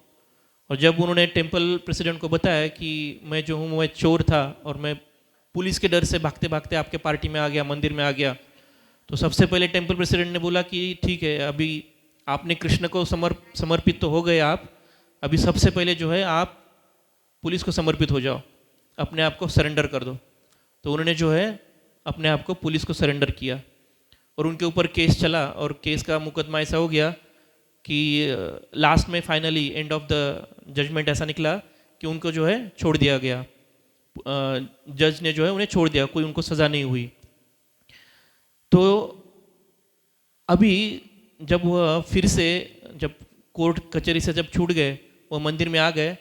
और जब उन्होंने टेम्पल प्रेसिडेंट को बताया कि मैं जो हूँ मैं चोर था और मैं पुलिस के डर से भागते भागते आपके पार्टी में आ गया, मंदिर में आ गया, तो सबसे पहले टेम्पल प्रेसिडेंट ने बोला कि ठीक है, अभी आपने कृष्ण को समर्पित तो हो गए आप, अभी सबसे पहले जो है आप पुलिस को समर्पित हो जाओ, अपने आप को सरेंडर कर दो। तो उन्होंने जो है अपने आप को पुलिस को सरेंडर किया और उनके ऊपर केस चला और केस का मुकदमा ऐसा हो गया कि लास्ट में finally end of the judgement ऐसा निकला कि उनको जो है छोड़ दिया गया, जज ने जो है उन्हें छोड़ दिया, कोई उनको सज़ा नहीं हुई। तो अभी जब वह फिर से जब कोर्ट कचहरी से जब छूट गए, वह मंदिर में आ गए,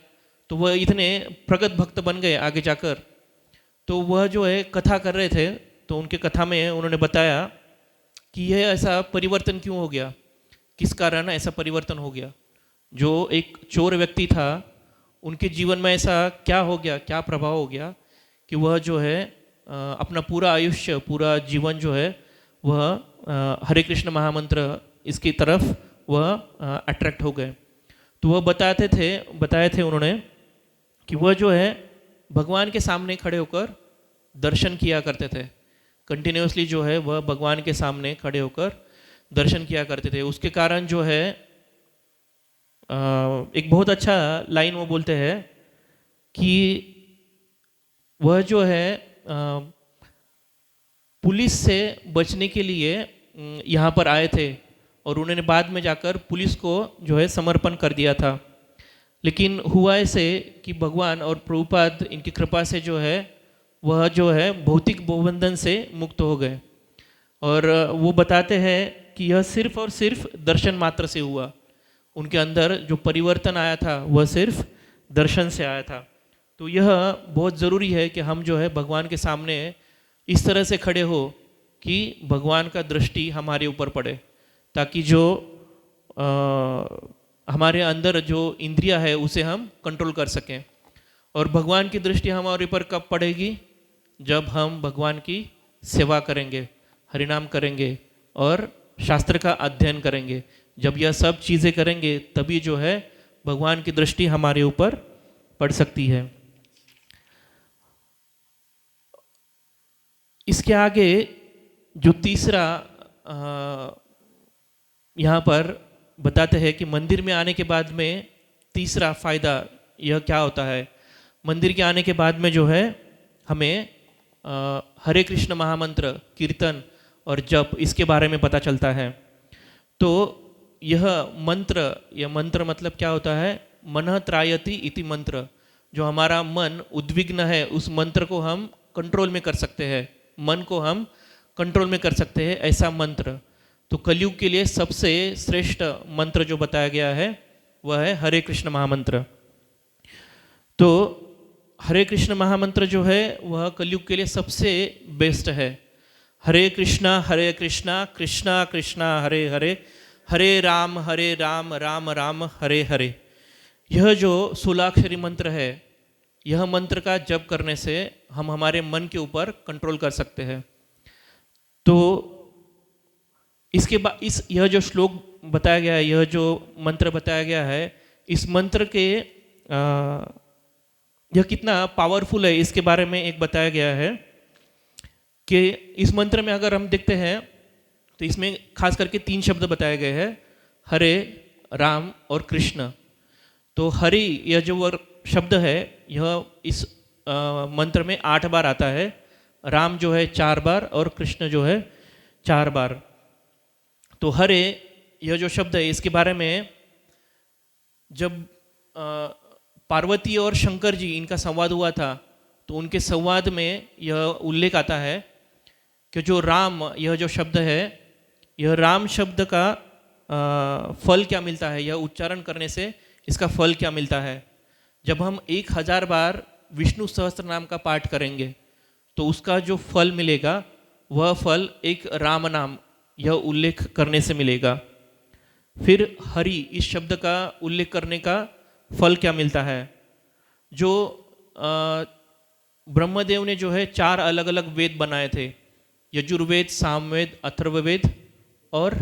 तो वह इतने प्रगत भक्त बन गए आगे जाकर। तो वह जो है कथा कर रहे थे, तो उनके कथा में उन्होंने बताया कि यह ऐसा परिवर्तन क्यों हो गया, किस कारण ऐसा परिवर्तन हो गया। जो एक चोर व्यक्ति था, उनके जीवन में ऐसा क्या हो गया, क्या प्रभाव हो गया कि वह जो है अपना पूरा आयुष्य, पूरा जीवन जो है वह हरे कृष्ण महामंत्र इसकी तरफ वह अट्रैक्ट हो गए। तो वह बताए थे उन्होंने कि वह जो है भगवान के सामने खड़े होकर दर्शन किया करते थे, कंटिन्यूसली जो है वह भगवान के सामने खड़े होकर दर्शन किया करते थे। उसके कारण जो है एक बहुत अच्छा लाइन वो बोलते हैं कि वह जो है पुलिस से बचने के लिए यहाँ पर आए थे और उन्होंने बाद में जाकर पुलिस को जो है समर्पण कर दिया था। लेकिन हुआ ऐसे कि भगवान और प्रभुपाद इनकी कृपा से जो है वह जो है भौतिक बंधन से मुक्त हो गए। और वो बताते हैं कि यह सिर्फ और सिर्फ दर्शन मात्र से हुआ, उनके अंदर जो परिवर्तन आया था वह सिर्फ दर्शन से आया था। तो यह बहुत ज़रूरी है कि हम जो है भगवान के सामने इस तरह से खड़े हो कि भगवान का दृष्टि हमारे ऊपर पड़े, ताकि जो हमारे अंदर जो इंद्रिया है उसे हम कंट्रोल कर सकें। और भगवान की दृष्टि हमारे ऊपर कब पड़ेगी? जब हम भगवान की सेवा करेंगे, हरिनाम करेंगे और शास्त्र का अध्ययन करेंगे। जब यह सब चीज़ें करेंगे तभी जो है भगवान की दृष्टि हमारे ऊपर पड़ सकती है। इसके आगे जो तीसरा यहाँ पर बताते हैं कि मंदिर में आने के बाद में तीसरा फायदा यह क्या होता है। मंदिर के आने के बाद में जो है हमें हरे कृष्ण महामंत्र, कीर्तन और जप इसके बारे में पता चलता है। तो यह मंत्र मतलब क्या होता है? मनः त्रायति इति मंत्र। जो हमारा मन उद्विग्न है उस मंत्र को हम कंट्रोल में कर सकते हैं, मन को हम कंट्रोल में कर सकते हैं, ऐसा मंत्र। तो कलयुग के लिए सबसे श्रेष्ठ मंत्र जो बताया गया है वह है हरे कृष्ण महामंत्र। तो हरे कृष्ण महामंत्र जो है वह कलयुग के लिए सबसे बेस्ट है। हरे कृष्णा कृष्णा कृष्णा हरे हरे, हरे राम राम राम हरे हरे। यह जो 16 अक्षरी मंत्र है, यह मंत्र का जप करने से हम हमारे मन के ऊपर कंट्रोल कर सकते हैं। तो इसके बाद यह जो श्लोक बताया गया है, यह जो मंत्र बताया गया है, इस मंत्र के यह कितना पावरफुल है इसके बारे में एक बताया गया है कि इस मंत्र में अगर हम देखते हैं तो इसमें खास करके 3 शब्द बताए गए हैं, हरे, राम और कृष्ण। तो हरि यह जो शब्द है यह इस मंत्र में 8 बार आता है, राम जो है 4 बार और कृष्ण जो है 4 बार। तो हरे यह जो शब्द है इसके बारे में जब पार्वती और शंकर जी इनका संवाद हुआ था तो उनके संवाद में यह उल्लेख आता है कि जो राम यह जो शब्द है, यह राम शब्द का फल क्या मिलता है, यह उच्चारण करने से इसका फल क्या मिलता है। जब हम 1000 बार विष्णु सहस्त्र नाम का पाठ करेंगे तो उसका जो फल मिलेगा वह फल एक राम नाम यह उल्लेख करने से मिलेगा। फिर हरि इस शब्द का उल्लेख करने का फल क्या मिलता है? जो ब्रह्मदेव ने जो है 4 अलग अलग वेद बनाए थे, यजुर्वेद, सामवेद, अथर्ववेद और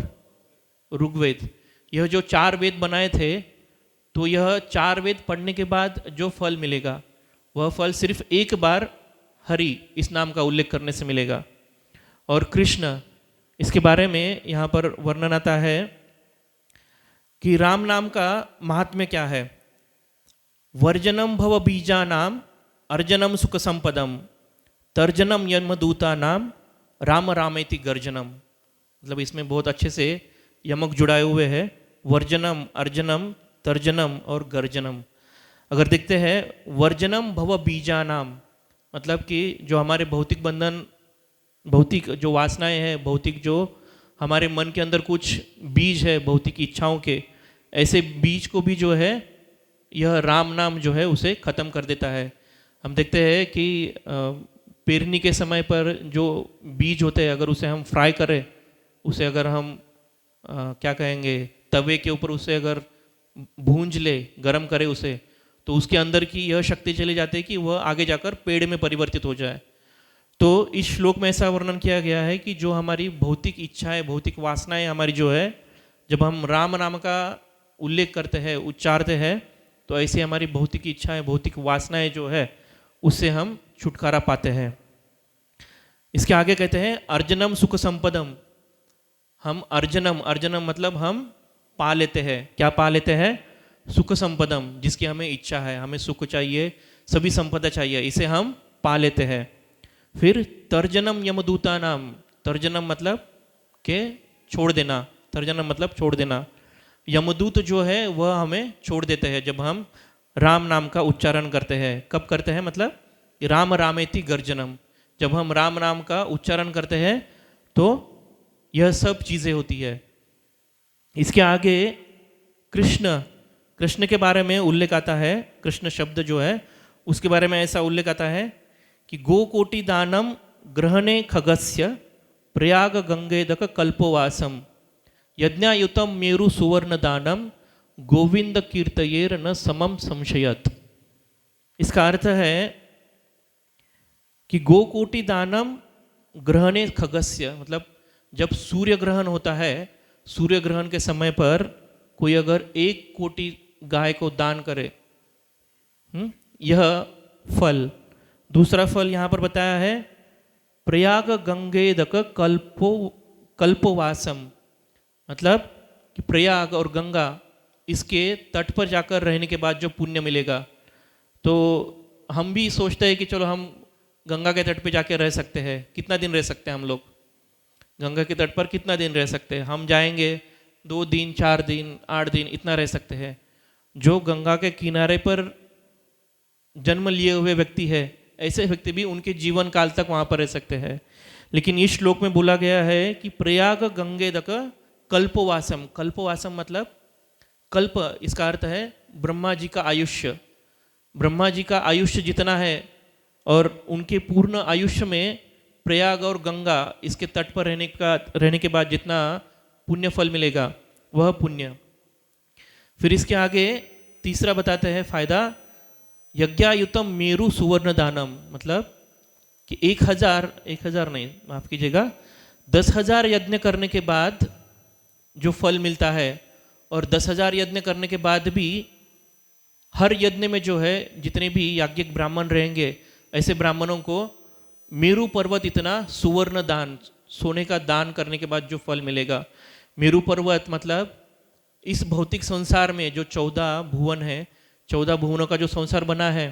ऋग्वेद। यह जो 4 वेद बनाए थे तो यह 4 वेद पढ़ने के बाद जो फल मिलेगा वह फल सिर्फ एक बार हरि इस नाम का उल्लेख करने से मिलेगा। और कृष्ण, इसके बारे में यहाँ पर वर्णन आता है कि राम नाम का महात्म्य क्या है। वर्जनम भव बीजा नाम अर्जनम सुख संपदम तर्जनम यमदूता नाम राम रामेति गर्जनम। मतलब इसमें बहुत अच्छे से यमक जुड़ाए हुए हैं, वर्जनम, अर्जनम, तर्जनम और गर्जनम। अगर देखते हैं वर्जनम भव बीजा नाम, मतलब कि जो हमारे भौतिक बंधन, भौतिक जो वासनाएं हैं, भौतिक जो हमारे मन के अंदर कुछ बीज है भौतिक इच्छाओं के, ऐसे बीज को भी जो है यह राम नाम जो है उसे ख़त्म कर देता है। हम देखते हैं कि पेरनी के समय पर जो बीज होते हैं, अगर उसे हम फ्राई करें, उसे अगर हम क्या कहेंगे, तवे के ऊपर उसे अगर भूंज ले, गरम करे उसे, तो उसके अंदर की यह शक्ति चली जाती है कि वह आगे जाकर पेड़ में परिवर्तित हो जाए। तो इस श्लोक में ऐसा वर्णन किया गया है कि जो हमारी भौतिक इच्छाएं, भौतिक वासनाएं हमारी जो है, जब हम राम नाम का उल्लेख करते हैं, उच्चारते हैं, तो ऐसी हमारी भौतिक इच्छाएं, भौतिक वासनाएं जो है उससे हम छुटकारा पाते हैं। इसके आगे कहते हैं अर्जनम सुख संपदम। हम अर्जनम, अर्जनम मतलब हम पा लेते हैं। क्या पा लेते हैं? सुख संपदम, जिसकी हमें इच्छा है, हमें सुख चाहिए, सभी संपदा चाहिए, इसे हम पा लेते हैं। फिर तर्जनम यमदूता नाम। तर्जनम मतलब के छोड़ देना, तर्जनम मतलब छोड़ देना। यमदूत जो है वह हमें छोड़ देते हैं जब हम राम नाम का उच्चारण करते हैं। कब करते हैं? मतलब राम रामेति गर्जनम, जब हम राम नाम का उच्चारण करते हैं तो यह सब चीज़ें होती है। इसके आगे कृष्ण, कृष्ण के बारे में उल्लेख आता है। कृष्ण शब्द जो है उसके बारे में ऐसा उल्लेख आता है कि गोकोटि दानम ग्रहणे खगस्य प्रयाग गंगेदक कल्पवासम यज्ञायुतम मेरु सुवर्ण दानम गोविंद कीर्तयेर न समम संशयत। इसका अर्थ है कि गोकोटि दानम ग्रहणे खगस्य, मतलब जब सूर्य ग्रहण होता है, सूर्य ग्रहण के समय पर कोई अगर 1 कोटि गाय को दान करे, यह फल। दूसरा फल यहाँ पर बताया है प्रयाग गंगेदक कल्पवासम, मतलब कि प्रयाग और गंगा इसके तट पर जाकर रहने के बाद जो पुण्य मिलेगा। तो हम भी सोचते हैं कि चलो हम गंगा के तट पे जाके रह सकते हैं। कितना दिन रह सकते हैं हम लोग गंगा के तट पर? कितना दिन रह सकते हैं? हम जाएंगे 2 दिन, 4 दिन, 8 दिन, इतना रह सकते हैं। जो गंगा के किनारे पर जन्म लिए हुए व्यक्ति है, ऐसे व्यक्ति भी उनके जीवन काल तक वहाँ पर रह सकते हैं। लेकिन इस श्लोक में बोला गया है कि प्रयाग गंगेदक कल्पवासम। कल्पवासम मतलब कल्प, इसका अर्थ है ब्रह्मा जी का आयुष्य। ब्रह्मा जी का आयुष्य जितना है और उनके पूर्ण आयुष्य में प्रयाग और गंगा इसके तट पर रहने के बाद जितना पुण्य फल मिलेगा वह पुण्य। फिर इसके आगे तीसरा बताते हैं फायदा, यज्ञायुतम मेरु सुवर्ण दानम, मतलब कि 1000 नहीं, माफ कीजिएगा, 10,000 यज्ञ करने के बाद जो फल मिलता है, और 10,000 यज्ञ करने के बाद भी हर यज्ञ में जो है जितने भी याज्ञिक ब्राह्मण रहेंगे, ऐसे ब्राह्मणों को मेरु पर्वत इतना सुवर्ण दान, सोने का दान करने के बाद जो फल मिलेगा। मेरु पर्वत मतलब इस भौतिक संसार में जो 14 भुवन है, 14 भुवनों का जो संसार बना है,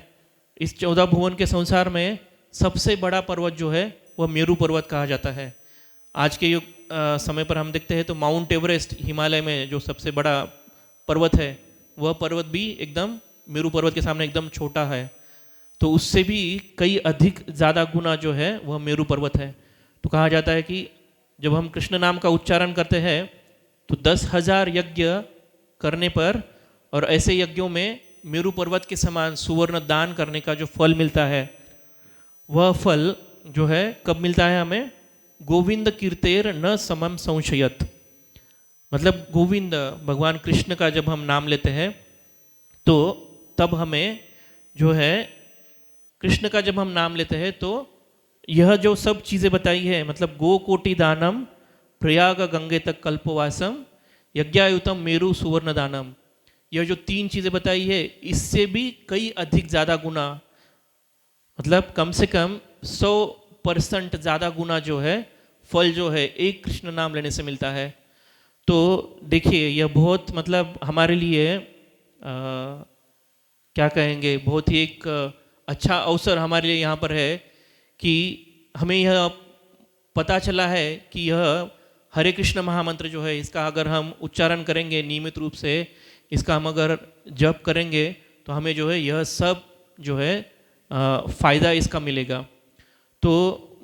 इस 14 भुवन के संसार में सबसे बड़ा पर्वत जो है वह मेरु पर्वत कहा जाता है। आज के युग समय पर हम देखते हैं तो माउंट एवरेस्ट हिमालय में जो सबसे बड़ा पर्वत है, वह पर्वत भी एकदम मेरु पर्वत के सामने एकदम छोटा है। तो उससे भी कई अधिक ज़्यादा गुना जो है वह मेरु पर्वत है। तो कहा जाता है कि जब हम कृष्ण नाम का उच्चारण करते हैं तो 10,000 यज्ञ करने पर और ऐसे यज्ञों में मेरु पर्वत के समान सुवर्ण दान करने का जो फल मिलता है, वह फल जो है कब मिलता है हमें? गोविंद कीर्तेर न समम संशयत, मतलब गोविंद भगवान कृष्ण का जब हम नाम लेते हैं तो तब हमें जो है कृष्ण का जब हम नाम लेते हैं तो यह जो सब चीज़ें बताई है, मतलब गो कोटि दानम प्रयाग गंगे तक कल्पवासम यज्ञायुतम मेरु सुवर्ण दानम, यह जो 3 चीज़ें बताई है, इससे भी कई अधिक ज़्यादा गुना, मतलब कम से कम 100% ज़्यादा गुना जो है फल जो है एक कृष्ण नाम लेने से मिलता है। तो देखिए यह बहुत मतलब हमारे लिए क्या कहेंगे, बहुत ही एक अच्छा अवसर हमारे लिए यहाँ पर है कि हमें यह पता चला है कि यह हरे कृष्ण महामंत्र जो है, इसका अगर हम उच्चारण करेंगे नियमित रूप से, इसका हम अगर जप करेंगे तो हमें जो है यह सब जो है फ़ायदा इसका मिलेगा। तो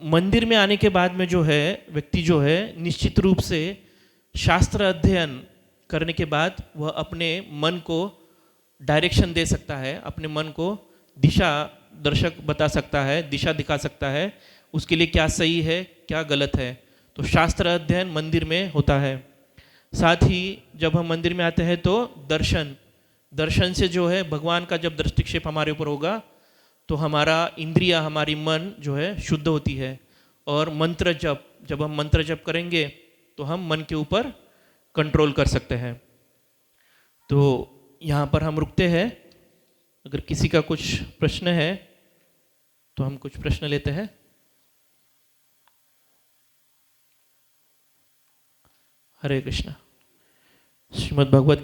मंदिर में आने के बाद में जो है व्यक्ति जो है निश्चित रूप से शास्त्र अध्ययन करने के बाद वह अपने मन को डायरेक्शन दे सकता है, अपने मन को दिशा दर्शक बता सकता है, दिशा दिखा सकता है, उसके लिए क्या सही है क्या गलत है। तो शास्त्र अध्ययन मंदिर में होता है। साथ ही जब हम मंदिर में आते हैं तो दर्शन, दर्शन से जो है भगवान का जब दृष्टिक्षेप हमारे ऊपर होगा तो हमारा इंद्रिया, हमारी मन जो है शुद्ध होती है। और मंत्र जप, जब हम मंत्र जप करेंगे तो हम मन के ऊपर कंट्रोल कर सकते हैं। तो यहाँ पर हम रुकते हैं। अगर किसी का कुछ प्रश्न है तो हम कुछ प्रश्न लेते हैं। हरे कृष्णा। श्रीमद् भगवद गीता